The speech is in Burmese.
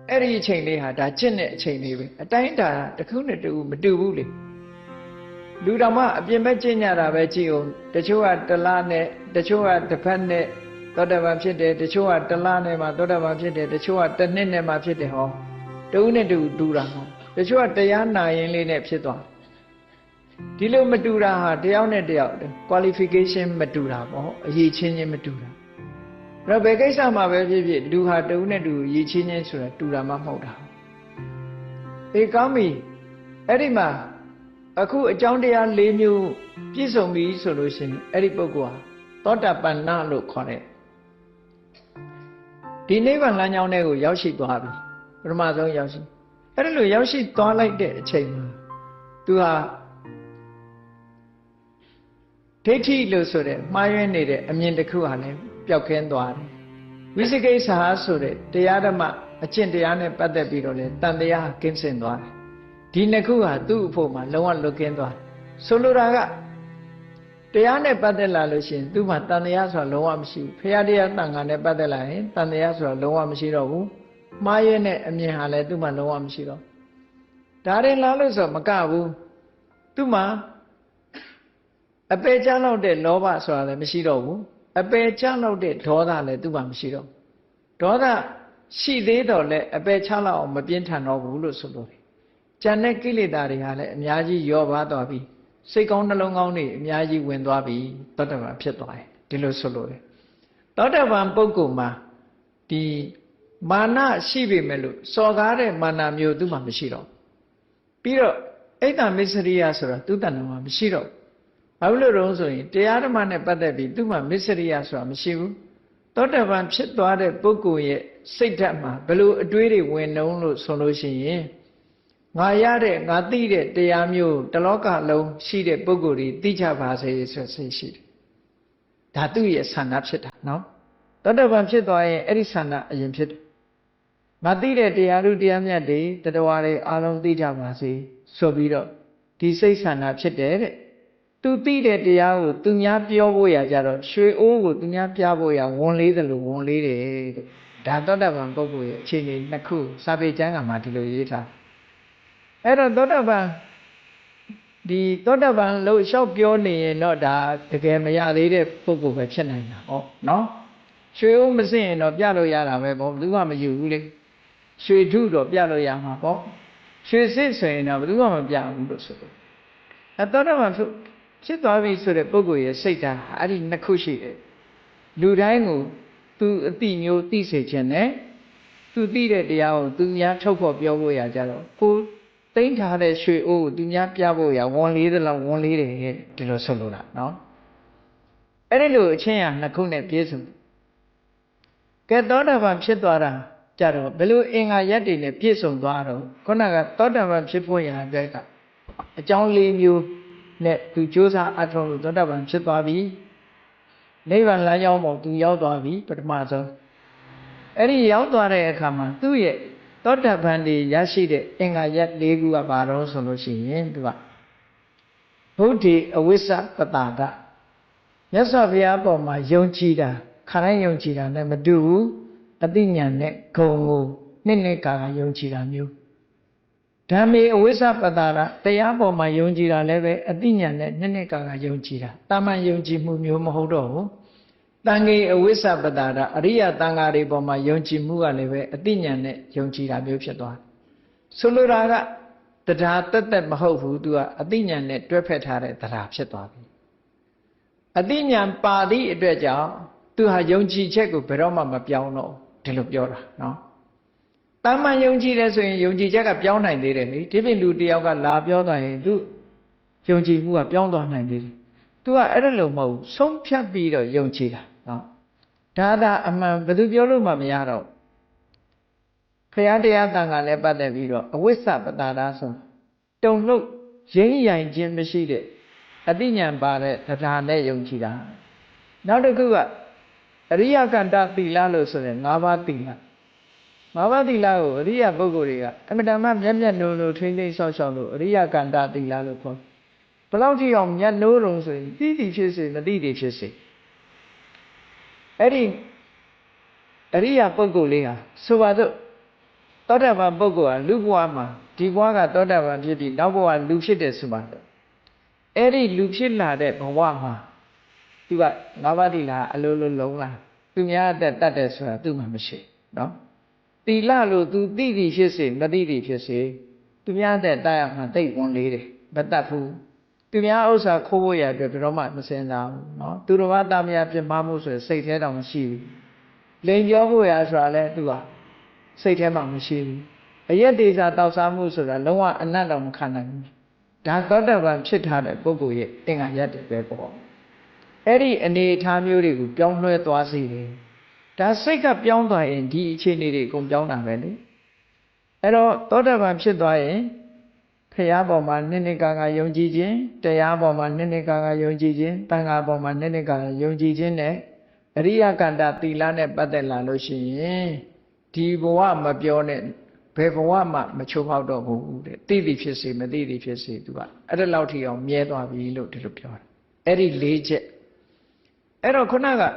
အဲ့ဒီအချိန်လေးဟာဒါကျင့်တဲ့အချိန်လေးပဲအတိုင်းတာတစ်ခုနဲ့တူမတူဘူးလေလူတော်မှအပြင်ဘက်ကျင့်ကြတာပဲကြည့်အောင်တချို့ကတစ်လနဲ့တချို့ကတစ်ဖက်နဲ့သောတာပန်ဖြစ်တယ်တချို့ကတစ်လနဲ့မှသောတာပန်ဖြစ်တယ်တချို့ကတစ်နှစ်နဲ့မှဖြစ်တယ်ဟောတူနဲ့တူတာဟောတချို့ကတရားနာရင်လေးနဲ့ဖြစ်သွားဒီလိုမတူတာဟာတယောက်နဲ့တယောက် qualification မတူတာပေါ့အရေးချင်းချင်းမတူတာအဲ့တော့ဘယ်ကိစ္စမှာပဲဖြစ်ဖြစ်လူဟာတူနဲ့တူအရေးချင်းချင်းဆိုတာတူတာမှမဟုတ်တာအေးကောင်းပြီအဲ့ဒီမှာအခုအကြောင်းတရား၄မျိုးပြည့်စုံပြီဆိုလို့ရှိရင်အဲ့ဒီပုဂ္ဂိုလ်ဟာသောတာပန်နလို့ခေါ်တဲ့ဒီနိဗ္ဗာန်လမ်းကြောင်းထဲကိုရောက်ရှိသွားပြီပထမဆုံးရောက်ရှိအဲ့ဒီလိုရောက်ရှိသွားလိုက်တဲ့အချိန်မှာသူဟာဒိဋ္ဌိလို့ဆိုတဲ့မှားယွင်းနေတဲ့အမြင်တစ်ခုဟာလည်းပျောက်ကင်းသွားတယ်ဝိသိကိစ္စဟာဆိုတဲ့တရားဓမ္မအကျင့်တရားနဲ့ပတ်သက်ပြီးတော့လေတန်တရားကင်းစင်သွားတယ်ဒီနှစ်ခုဟာသူ့အဖို့မှာလုံးဝလွတ်ကင်းသွားတယ်ဆိုလိုတာကတရားနဲ့ပတ်သက်လာလို့ရှိရင်သူ့မှာတန်တရားဆိုတာလုံးဝမရှိဘူးဖရာတရားတန်ခါနဲ့ပတ်သက်လာရင်တန်တရားဆိုတာလုံးဝမရှိတော့ဘူးမှားရဲ့နဲ့အမြင်ဟာလည်းသူ့မှာလုံးဝမရှိတော့ဒါရင်လာလို့ဆိုမကဘူးသူ့မှာအပေချလောက်တဲ့လောဘဆိုတာလည်းမရှိတော့ဘူးအပေချလောက်တဲ့ဒေါသလည်းသူ့မှာမရှိတော့ဒေါသရှိသေးတော့လည်းအပေချလောက်အောင်မပြင်းထန်တော့ဘူးလို့ဆိုလို့ကျန်တဲ့ကိလေသာတွေဟာလည်းအများကြီးလျော့ပါသွားပြီစိတ်ကောင်းနှလုံးကောင်းတွေအများကြီးဝင်သွားပြီသောတာပန်ဖြစ်သွားတယ်ဒီလိုဆိုလို့သောတာပန်ပုဂ္ဂိုလ်မှာဒီမာနရှိပေမဲ့လို့စော်ကားတဲ့မာနမျိုးသူ့မှာမရှိတော့ပြီးတော့အိတ်တမစ္စရိယဆိုတာသူ့တဏ္ဍာမှာမရှိတော့ဘာလို့လဲဆိုရင်တရားဓမ္မနဲ့ပတ်သက်ပြီးသူ့မှာမစ္စရိယဆိုတာမရှိဘူးသောတာပန်ဖြစ်သွားတဲ့ပုဂ္ဂိုလ်ရဲ့စိတ်ဓာတ်မှာဘလို့အတွေးတွေဝင်နှုံးလို့ဆိုလို့ရှိရင်ငါရတဲ့ငါသိတဲ့တရားမျိုးတလောကလုံးရှိတဲ့ပုဂ္ဂိုလ်တွေသိကြပါစေဆိုစိတ်ရှိတယ်ဒါသူ့ရဲ့ဆန္ဒဖြစ်တာနော်သောတာပန်ဖြစ်သွားရင်အဲ့ဒီဆန္ဒအရင်ဖြစ်တယ်မသိတဲ့တရားလူတရားမြတ်တွေတတဝါတွေအားလုံးသိကြပါစေဆိုပြီးတော့ဒီစိတ်ဆန္ဒဖြစ်တယ်တဲ့သူသိတဲ့တရားကိုသူများပြောဖို့ရကြတော့ရွှေအိုးကိုသူများပြဖို့ရဝန်လေးတယ်လို့ဝန်လေးတယ်တဲ့ဒါသောတာပန်ပုဂ္ဂိုလ်ရဲ့အခြေအနေနှစ်ခုစာပေကျမ်းကမှာဒီလိုရေးထားအဲ့တော့သောတာပန်ဒီသောတာပန်လို့လျှောက်ပြောနေရင်တော့ဒါတကယ်မရသေးတဲ့ပုဂ္ဂိုလ်ပဲဖြစ်နိုင်တာဟောနော်ရွှေအိုးမစင်ရင်တော့ပြလို့ရတာပဲပေါ့ဘယ်သူမှမယူဘူးလေရွှေထုတော့ပြလို့ရမှာပေါ့ရွှေစစ်ဆိုရင်တော့ဘယ်သူမှမပြဘူးလို့ဆိုလို့အဲသောတာပန်ဖြစ်သွားပြီဆိုတဲ့ပုဂ္ဂိုလ်ရဲ့စိတ်ဓာတ်အဲ့ဒီနှစ်ခုရှိတယ်လူတိုင်းကိုသူအတိမျိုးသိစေခြင်းနဲ့သူသိတဲ့တရားကိုသူများထုတ်ဖို့ပြောဖို့ရကြတော့ကိုသိမ့်ထားတဲ့ရွှေအိုးကိုသူများပြဖို့ရဝန်လေးတယ်လို့ဝန်လေးတယ်ဒီလိုဆိုလို့လားနော်အဲ့ဒီလိုအချင်းရနှစ်ခုနဲ့ပြည့်စုံကဲသောတာပန်ဖြစ်သွားတာကြတော့ဘယ်လိုအင်္ဂါရက်တွေနဲ့ပြည့်စုံသွားတော့ခုနကသောတာပန်ဖြစ်ဖို့ရတဲ့ကအကြောင်း၄မျိုးနဲ့သူကြိုးစားအထောက်လို့သောတာပန်ဖြစ်သွားပြီနိဗ္ဗာန်လမ်းကြောင်းပေါ်သူရောက်သွားပြီပထမဆုံးအဲ့ဒီရောက်သွားတဲ့အခါမှာသူ့ရဲ့သောတာပန်တွေရရှိတဲ့အင်္ဂါရက်၄ခုကဘာတော့ဆိုလို့ရှိရင်သူကဗုဒ္ဓေအဝိစ္စပတာဒမြတ်စွာဘုရားပေါ်မှာယုံကြည်တာခါတိုင်းယုံကြည်တာနဲ့မတူဘူးအသိဉာဏ်နဲ့ဂုံကိုနှစ်ကာယုံကြည်တာမျိုးဓမ္မေအဝိစ္စပတာဒတရားပေါ်မှာယုံကြည်တာလည်းပဲအသိဉာဏ်နဲ့နှစ်ကာယုံကြည်တာတာမန်ယုံကြည်မှုမျိုးမဟုတ်တော့ဘူးတန်ခေအဝိစ္စပတာဒအရိယတန်ဃာတွေပေါ်မှာယုံကြည်မှုကလည်းပဲအသိဉာဏ်နဲ့ယုံကြည်တာမျိုးဖြစ်သွားဆိုလိုတာကတရားတက်မဟုတ်ဘူးသူကအသိဉာဏ်နဲ့တွဲဖက်ထားတဲ့တရားဖြစ်သွားပြီအသိဉာဏ်ပါသည့်အတွက်ကြောင့်သူဟာယုံကြည်ချက်ကိုဘယ်တော့မှမပြောင်းတော့ဒီလိုပြောတာနော်တာမန်ယုံကြည်တယ်ဆိုရင်ယုံကြည်ချက်ကပြောင်းနိုင်သေးတယ်လေဒီပြင်လူတယောက်ကလာပြောသွားရင်သူယုံကြည်မှုကပြောင်းသွားနိုင်သေးတယ်သူကအဲ့ဒါလို့မဟုတ်ဘူးဆုံးဖြတ်ပြီးတော့ယုံကြည်တာနော်ဒါသာအမှန်ဘယ်သူပြောလို့မှမရတော့ဘုရားတရားတန်ခါနဲ့ပတ်သက်ပြီးတော့အဝိစ္စပတာဒဆိုတုံ့လို့ရင်းရိုင်ခြင်းမရှိတဲ့အသိဉာဏ်ပါတဲ့တရားနဲ့ယုံကြည်တာနောက်တစ်ခုကအရိယကန္တသီလလို့ဆိုရင်၅ပါးသီလ၅ပါးသီလကိုအရိယပုဂ္ဂိုလ်တွေကအမတန်မှမျက်မျက်နှိုးလို့ထိမ့်သိမ့်ဆော့ဆော့လို့အရိယကန္တသီလလို့ခေါ်ဘယ်လောက်ထိအောင်မျက်နှိုးတုံဆိုရင်သိသိဖြစ်စေမသိသိဖြစ်စေအဲ့ဒီအရိယပုဂ္ဂိုလ်လေးဟာဆိုပါတော့ သောတာပန်ပုဂ္ဂိုလ်ဟာလူဘဝမှာဒီဘဝကသောတာပန်ဖြစ်ပြီးနောက်ဘဝလူဖြစ်တယ်ဆိုမှအဲ့ဒီလူဖြစ်လာတဲ့ဘဝမှာသူကငါးပါးသီလအလိုလိုလုံးလားသူများအသက်တတ်တယ်ဆိုတာသူမှမရှိနော်သီလလို့သူသိသည်ဖြစ်စေမသိသည်ဖြစ်စေသူများအသက်တတ်ရမှာသိဝန်လေးတယ်မတတ်ဘူးသူများဥစ္စာခိုးဖို့ရအတွက်ဘယ်တော့မှမစင်စားဘူးနော်သူတော်ဘာသားများပြမမှုဆိုစိတ်ထဲတောင်မရှိဘူးလိန်ပြောဖို့ရဆိုတာလဲသူကစိတ်ထဲမှာမရှိဘူးအယက်ဒေသတောက်စားမှုဆိုတာလုံးဝအနတ်တော်မခံနိုင်ဘူးဒါသောတာပန်ဖြစ်ထားတဲ့ပုဂ္ဂိုလ်ရဲ့သင်္ခါရက်တွေပဲပေါ့အဲ့ဒီအနေအထားမျိုးတွေကိုပြောင်းလဲသွားစေတယ်ဒါစိတ်ကပြောင်းသွားရင်ဒီအခြေအနေတွေအကုန်ပြောင်းတာပဲလေအဲ့တော့သောတာပန်ဖြစ်သွားရင်ဖရာပေါ်မှာနိနေကာယုံကြည်ခြင်းတရားပေါ်မှာနိနေကာယုံကြည်ခြင်းတန်ခါပေါ်မှာနိနေကာယုံကြည်ခြင်းနဲ့အရိယကန္တသီလနဲ့ပတ်သက်လာလို့ရှိရင်ဒီဘဝမပြောနဲ့ဘယ်ဘဝမှမချိုးဖောက်တော့ဘူးတဲ့သိသည်ဖြစ်စေမသိသည်ဖြစ်စေသူကအဲ့ဒါလောက်ထိအောင်မြဲသွားပြီလို့ဒီလိုပြောတယ်အဲ့ဒီ၄ချက်အဲ့တော့ခုနက